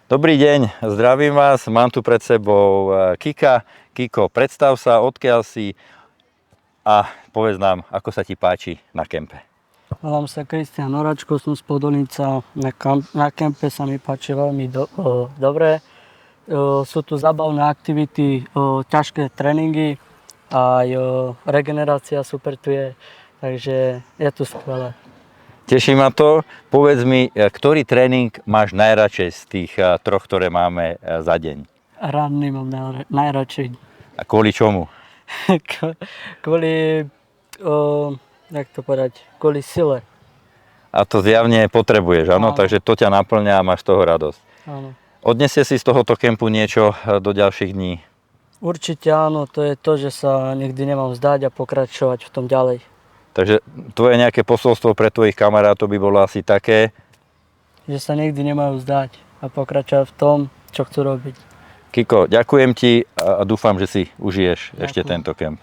Dobrý deň, zdravím vás. Mám tu pred sebou Kika. Kiko, predstav sa, odkiaľ si a povedz nám, ako sa ti páči na kempe. Volám sa Kristián Oračko, som z Podolnica. Na kempe sa mi páči veľmi dobre. Sú tu zábavné aktivity, ťažké tréningy a regenerácia super tu je, takže je tu skvelé. Teší ma to. Povedz mi, ktorý tréning máš najradšej z tých troch, ktoré máme za deň? Ranný mám najradšej. A kvôli čomu? Kvôli, jak to povedať, kvôli sile. A to zjavne potrebuješ, áno? Takže to ťa naplňa a máš z toho radosť. Áno. Odnesie si z tohoto kempu niečo do ďalších dní? Určite áno, to je to, že sa nikdy nemám vzdať a pokračovať v tom ďalej. Takže tvoje nejaké posolstvo pre tvojich kamarátov by bolo asi také? Že sa nikdy nemajú vzdať a pokračovať v tom, čo chcú robiť. Kiko, ďakujem ti a dúfam, že si užiješ ešte tento kemp.